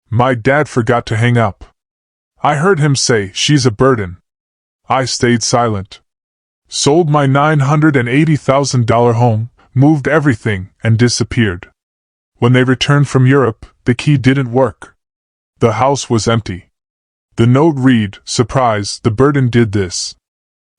My dad forgot to hang up. I heard him say, "She's a burden." I stayed silent. Sold my $980,000 home, moved everything, and disappeared. When they returned from Europe, the key didn't work. The house was empty. The note read, "Surprise, the burden did this.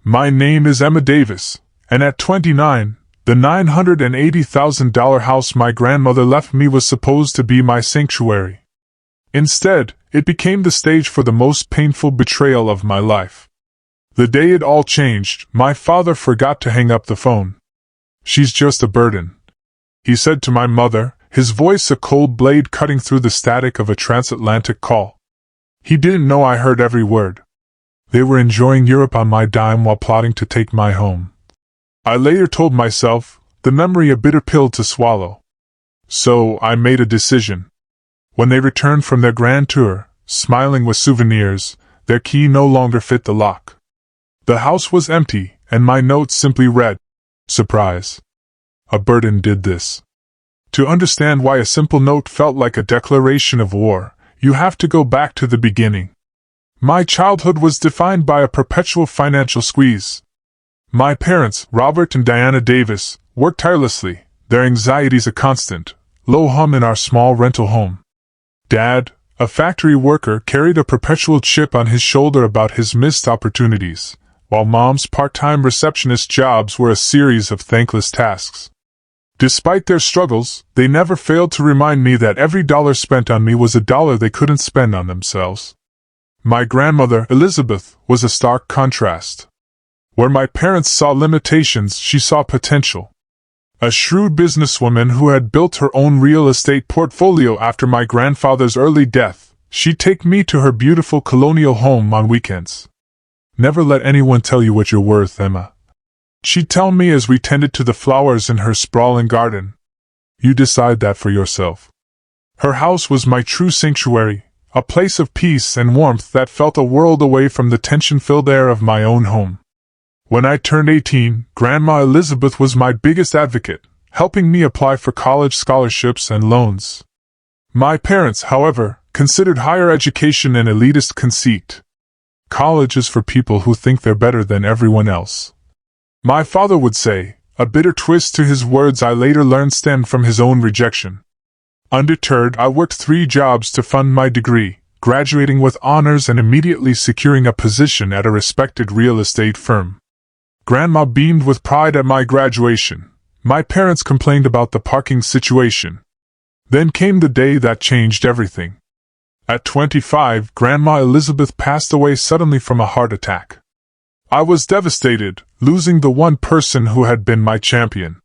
My name is Emma Davis, and at 29, the $980,000 house my grandmother left me was supposed to be my sanctuary. Instead, it became the stage for the most painful betrayal of my life." The day it all changed, my father forgot to hang up the phone. "She's just a burden," he said to my mother, his voice a cold blade cutting through the static of a transatlantic call. He didn't know I heard every word. They were enjoying Europe on my dime while plotting to take my home. I later told myself, the memory a bitter pill to swallow. So, I made a decision. When they returned from their grand tour, smiling with souvenirs, their key no longer fit the lock. The house was empty, and my note simply read, "Surprise. A burden did this." To understand why a simple note felt like a declaration of war, you have to go back to the beginning. My childhood was defined by a perpetual financial squeeze. My parents, Robert and Diana Davis, worked tirelessly, their anxieties a constant, low hum in our small rental home. Dad, a factory worker, carried a perpetual chip on his shoulder about his missed opportunities, while Mom's part-time receptionist jobs were a series of thankless tasks. Despite their struggles, they never failed to remind me that every dollar spent on me was a dollar they couldn't spend on themselves. My grandmother, Elizabeth, was a stark contrast. Where my parents saw limitations, she saw potential. A shrewd businesswoman who had built her own real estate portfolio after my grandfather's early death, she'd take me to her beautiful colonial home on weekends. "Never let anyone tell you what you're worth, Emma," she'd tell me as we tended to the flowers in her sprawling garden. "You decide that for yourself." Her house was my true sanctuary, a place of peace and warmth that felt a world away from the tension-filled air of my own home. When I turned 18, Grandma Elizabeth was my biggest advocate, helping me apply for college scholarships and loans. My parents, however, considered higher education an elitist conceit. College is for people who think they're better than everyone else. My father would say, a bitter twist to his words I later learned stemmed from his own rejection. Undeterred, I worked 3 jobs to fund my degree, graduating with honors and immediately securing a position at a respected real estate firm. Grandma beamed with pride at my graduation. My parents complained about the parking situation. Then came the day that changed everything. At 25, Grandma Elizabeth passed away suddenly from a heart attack. I was devastated, losing the one person who had been my champion.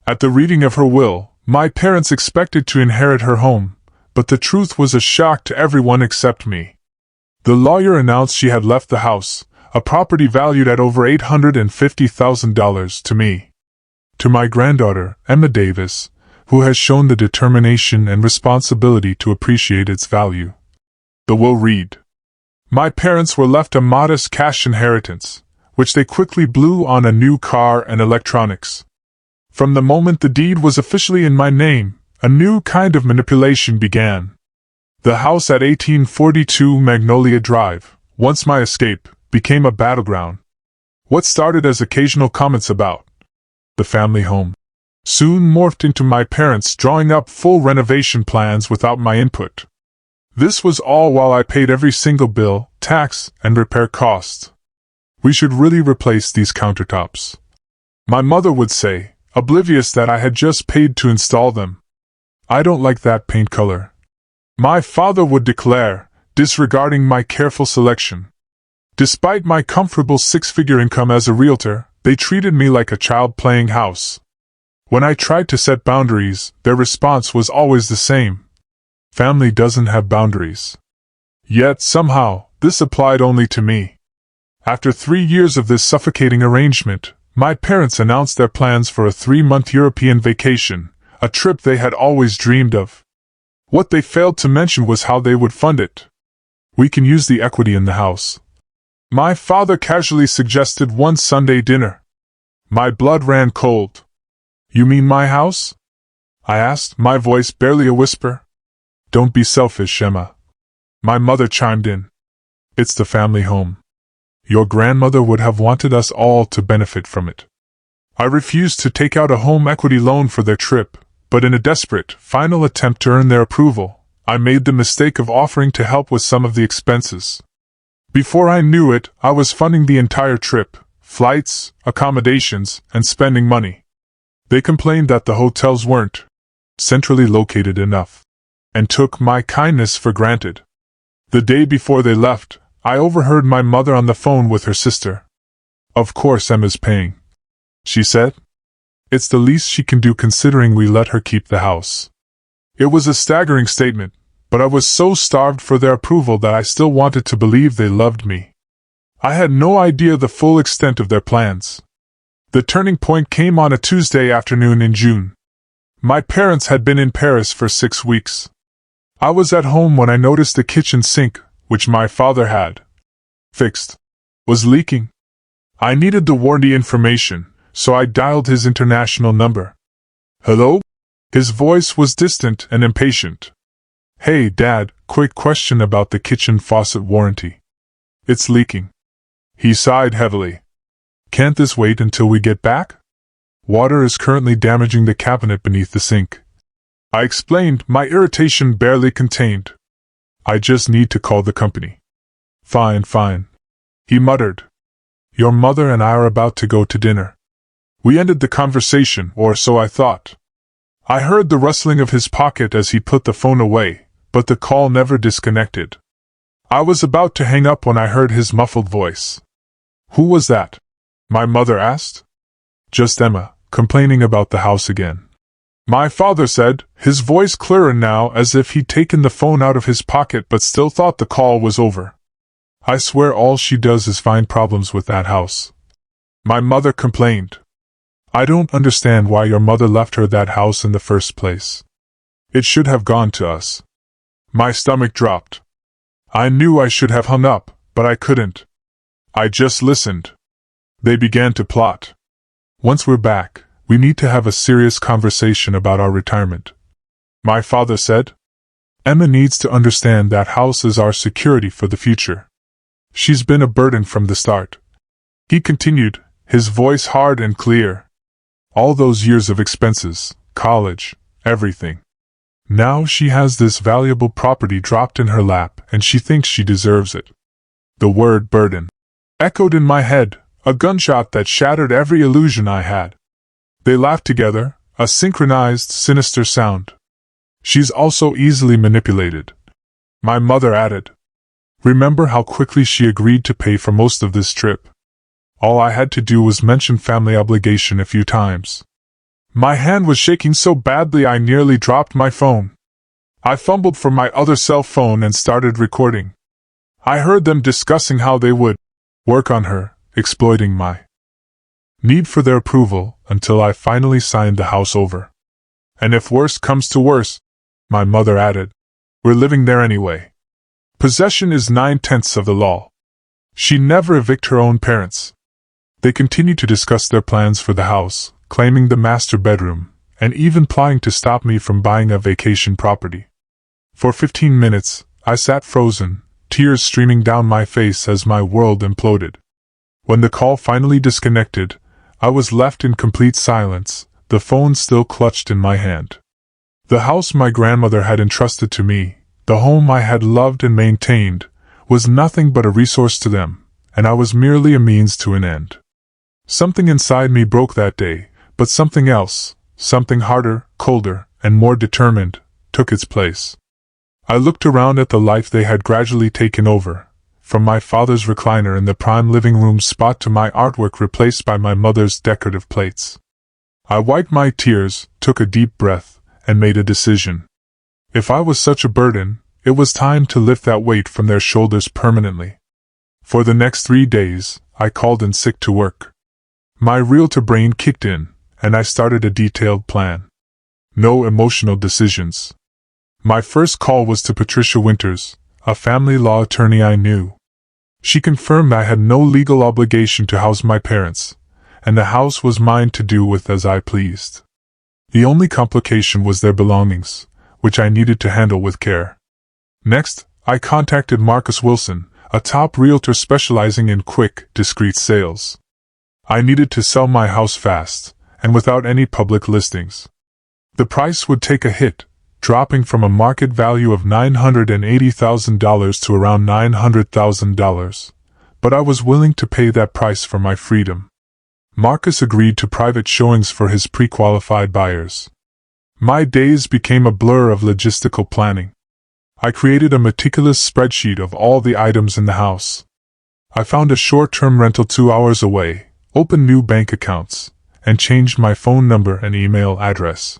At the reading of her will, my parents expected to inherit her home, but the truth was a shock to everyone except me. The lawyer announced she had left the house, a property valued at over $850,000 to me. To my granddaughter, Emma Davis, who has shown the determination and responsibility to appreciate its value. The will read. My parents were left a modest cash inheritance, which they quickly blew on a new car and electronics. From the moment the deed was officially in my name, a new kind of manipulation began. The house at 1842 Magnolia Drive, once my escape, became a battleground. What started as occasional comments about the family home soon morphed into my parents drawing up full renovation plans without my input. This was all while I paid every single bill, tax, and repair cost. "We should really replace these countertops," my mother would say, oblivious that I had just paid to install them. "I don't like that paint color," my father would declare, disregarding my careful selection. Despite my comfortable 6-figure income as a realtor, they treated me like a child playing house. When I tried to set boundaries, their response was always the same. Family doesn't have boundaries. Yet, somehow, this applied only to me. After 3 years of this suffocating arrangement, my parents announced their plans for a 3-month European vacation, a trip they had always dreamed of. What they failed to mention was how they would fund it. "We can use the equity in the house," my father casually suggested one Sunday dinner. My blood ran cold. "You mean my house?" I asked, my voice barely a whisper. "Don't be selfish, Emma," My mother chimed in. It's the family home. Your grandmother would have wanted us all to benefit from it. I refused to take out a home equity loan for their trip, but in a desperate, final attempt to earn their approval, I made the mistake of offering to help with some of the expenses. Before I knew it, I was funding the entire trip, flights, accommodations, and spending money. They complained that the hotels weren't centrally located enough, and took my kindness for granted. The day before they left, I overheard my mother on the phone with her sister. Of course Emma's paying, she said. It's the least she can do considering we let her keep the house. It was a staggering statement, but I was so starved for their approval that I still wanted to believe they loved me. I had no idea the full extent of their plans. The turning point came on a Tuesday afternoon in June. My parents had been in Paris for 6 weeks. I was at home when I noticed the kitchen sink, which my father had fixed, was leaking. I needed the warranty information, so I dialed his international number. Hello? His voice was distant and impatient. Hey, Dad, quick question about the kitchen faucet warranty. It's leaking. He sighed heavily. Can't this wait until we get back? Water is currently damaging the cabinet beneath the sink. I explained, my irritation barely contained. I just need to call the company. Fine. He muttered. Your mother and I are about to go to dinner. We ended the conversation, or so I thought. I heard the rustling of his pocket as he put the phone away, but the call never disconnected. I was about to hang up when I heard his muffled voice. Who was that? My mother asked. Just Emma, complaining about the house again. My father said, his voice clearer now as if he'd taken the phone out of his pocket but still thought the call was over. I swear all she does is find problems with that house. My mother complained. I don't understand why your mother left her that house in the first place. It should have gone to us. My stomach dropped. I knew I should have hung up, but I couldn't. I just listened. They began to plot. Once we're back, we need to have a serious conversation about our retirement. My father said. Emma needs to understand that house is our security for the future. She's been a burden from the start. He continued, his voice hard and clear. All those years of expenses, college, everything. Now she has this valuable property dropped in her lap and she thinks she deserves it. The word burden echoed in my head, a gunshot that shattered every illusion I had. They laughed together, a synchronized, sinister sound. She's also easily manipulated. My mother added. Remember how quickly she agreed to pay for most of this trip? All I had to do was mention family obligation a few times. My hand was shaking so badly I nearly dropped my phone. I fumbled for my other cell phone and started recording. I heard them discussing how they would work on her, exploiting my need for their approval, until I finally signed the house over. And if worse comes to worse, my mother added, we're living there anyway. Possession is 9/10 of the law. She never evicted her own parents. They continued to discuss their plans for the house, claiming the master bedroom, and even plotting to stop me from buying a vacation property. For 15 minutes, I sat frozen, tears streaming down my face as my world imploded. When the call finally disconnected, I was left in complete silence, the phone still clutched in my hand. The house my grandmother had entrusted to me, the home I had loved and maintained, was nothing but a resource to them, and I was merely a means to an end. Something inside me broke that day, but something else, something harder, colder, and more determined, took its place. I looked around at the life they had gradually taken over, from my father's recliner in the prime living room spot to my artwork replaced by my mother's decorative plates. I wiped my tears, took a deep breath, and made a decision. If I was such a burden, it was time to lift that weight from their shoulders permanently. For the next 3 days, I called in sick to work. My realtor brain kicked in, and I started a detailed plan. No emotional decisions. My first call was to Patricia Winters, a family law attorney I knew. She confirmed I had no legal obligation to house my parents, and the house was mine to do with as I pleased. The only complication was their belongings, which I needed to handle with care. Next, I contacted Marcus Wilson, a top realtor specializing in quick, discreet sales. I needed to sell my house fast, and without any public listings. The price would take a hit, dropping from a market value of $980,000 to around $900,000, but I was willing to pay that price for my freedom. Marcus agreed to private showings for his pre-qualified buyers. My days became a blur of logistical planning. I created a meticulous spreadsheet of all the items in the house. I found a short-term rental 2 hours away, opened new bank accounts, and changed my phone number and email address.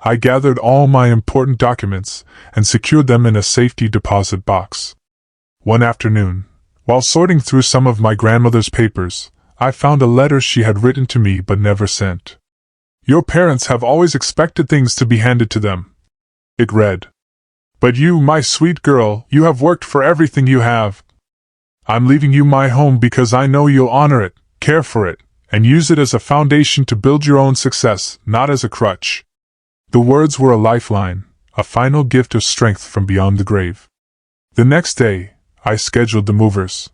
I gathered all my important documents and secured them in a safety deposit box. One afternoon, while sorting through some of my grandmother's papers, I found a letter she had written to me but never sent. "Your parents have always expected things to be handed to them," it read. "But you, my sweet girl, you have worked for everything you have. I'm leaving you my home because I know you'll honor it, care for it, and use it as a foundation to build your own success, not as a crutch." The words were a lifeline, a final gift of strength from beyond the grave. The next day, I scheduled the movers.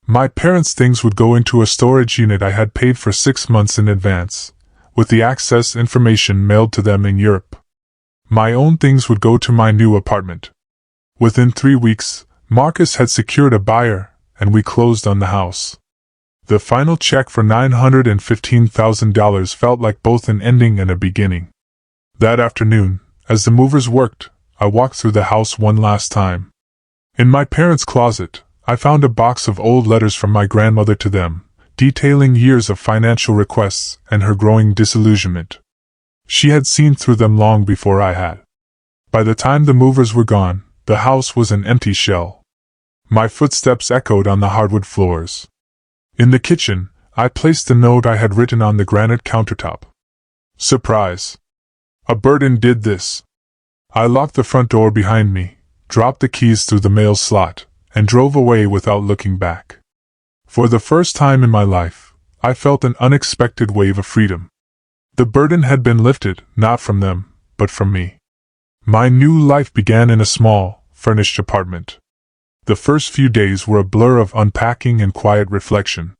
My parents' things would go into a storage unit I had paid for 6 months in advance, with the access information mailed to them in Europe. My own things would go to my new apartment. Within 3 weeks, Marcus had secured a buyer, and we closed on the house. The final check for $915,000 felt like both an ending and a beginning. That afternoon, as the movers worked, I walked through the house one last time. In my parents' closet, I found a box of old letters from my grandmother to them, detailing years of financial requests and her growing disillusionment. She had seen through them long before I had. By the time the movers were gone, the house was an empty shell. My footsteps echoed on the hardwood floors. In the kitchen, I placed the note I had written on the granite countertop. Surprise! A burden did this. I locked the front door behind me, dropped the keys through the mail slot, and drove away without looking back. For the first time in my life, I felt an unexpected wave of freedom. The burden had been lifted, not from them, but from me. My new life began in a small, furnished apartment. The first few days were a blur of unpacking and quiet reflection.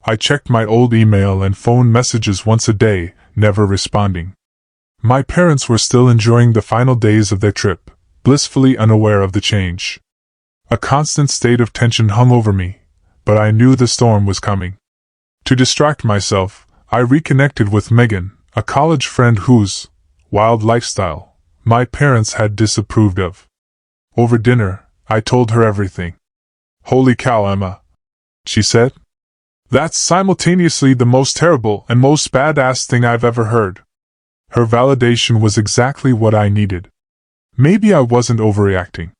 I checked my old email and phone messages once a day, never responding. My parents were still enjoying the final days of their trip, blissfully unaware of the change. A constant state of tension hung over me, but I knew the storm was coming. To distract myself, I reconnected with Megan, a college friend whose wild lifestyle my parents had disapproved of. Over dinner, I told her everything. "Holy cow, Emma," she said. "That's simultaneously the most terrible and most badass thing I've ever heard." Her validation was exactly what I needed. Maybe I wasn't overreacting.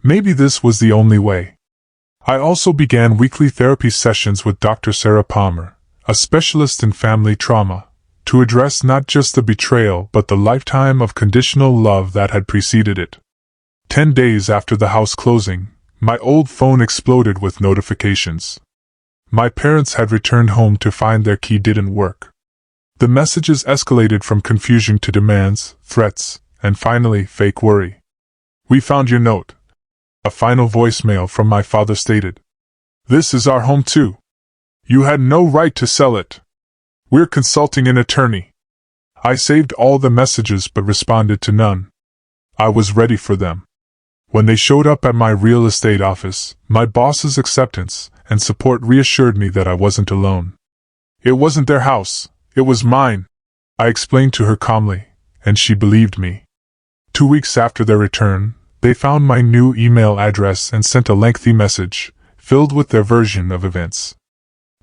Maybe this was the only way. I also began weekly therapy sessions with Dr. Sarah Palmer, a specialist in family trauma, to address not just the betrayal but the lifetime of conditional love that had preceded it. 10 days after the house closing, my old phone exploded with notifications. My parents had returned home to find their key didn't work. The messages escalated from confusion to demands, threats, and finally, fake worry. "We found your note." A final voicemail from my father stated, "This is our home too. You had no right to sell it. We're consulting an attorney." I saved all the messages but responded to none. I was ready for them. When they showed up at my real estate office, my boss's acceptance and support reassured me that I wasn't alone. "It wasn't their house, it was mine," I explained to her calmly, and she believed me. 2 weeks after their return, they found my new email address and sent a lengthy message, filled with their version of events.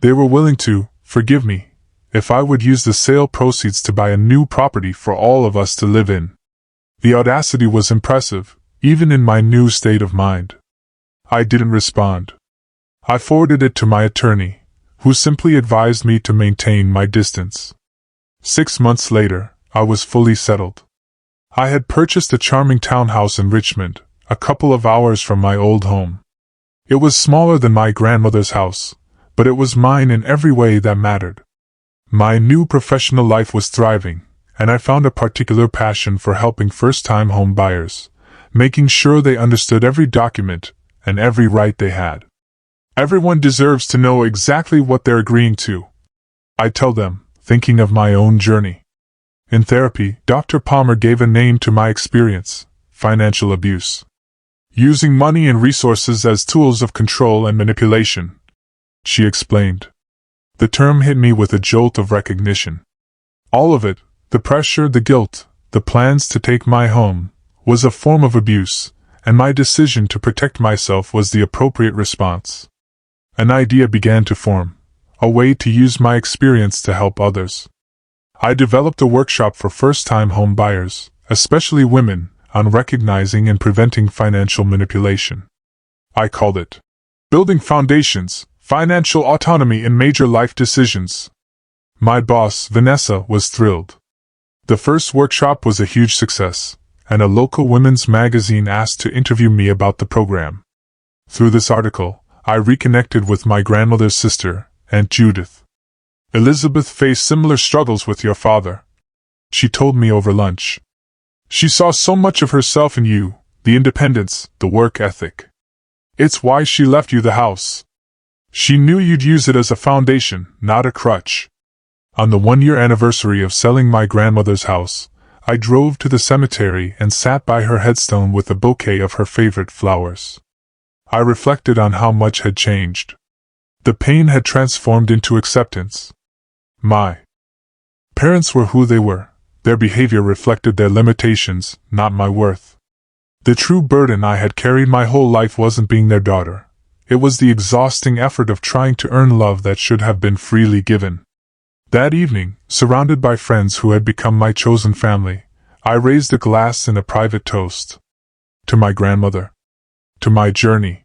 They were willing to forgive me if I would use the sale proceeds to buy a new property for all of us to live in. The audacity was impressive, even in my new state of mind. I didn't respond. I forwarded it to my attorney, who simply advised me to maintain my distance. 6 months later, I was fully settled. I had purchased a charming townhouse in Richmond, a couple of hours from my old home. It was smaller than my grandmother's house, but it was mine in every way that mattered. My new professional life was thriving, and I found a particular passion for helping first-time home buyers, making sure they understood every document and every right they had. Everyone deserves to know exactly what they're agreeing to, I tell them, thinking of my own journey. In therapy, Dr. Palmer gave a name to my experience: financial abuse. Using money and resources as tools of control and manipulation, she explained. The term hit me with a jolt of recognition. All of it, the pressure, the guilt, the plans to take my home, was a form of abuse, and my decision to protect myself was the appropriate response. An idea began to form, a way to use my experience to help others. I developed a workshop for first-time home buyers, especially women, on recognizing and preventing financial manipulation. I called it Building Foundations: Financial Autonomy in Major Life Decisions. My boss, Vanessa, was thrilled. The first workshop was a huge success, and a local women's magazine asked to interview me about the program. Through this article, I reconnected with my grandmother's sister, Aunt Judith. Elizabeth faced similar struggles with your father, she told me over lunch. She saw so much of herself in you, the independence, the work ethic. It's why she left you the house. She knew you'd use it as a foundation, not a crutch. On the 1-year anniversary of selling my grandmother's house, I drove to the cemetery and sat by her headstone with a bouquet of her favorite flowers. I reflected on how much had changed. The pain had transformed into acceptance. My parents were who they were. Their behavior reflected their limitations, not my worth. The true burden I had carried my whole life wasn't being their daughter. It was the exhausting effort of trying to earn love that should have been freely given. That evening, surrounded by friends who had become my chosen family, I raised a glass in a private toast. To my grandmother. To my journey.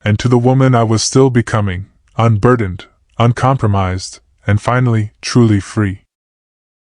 And to the woman I was still becoming, unburdened, uncompromised, and finally, truly free.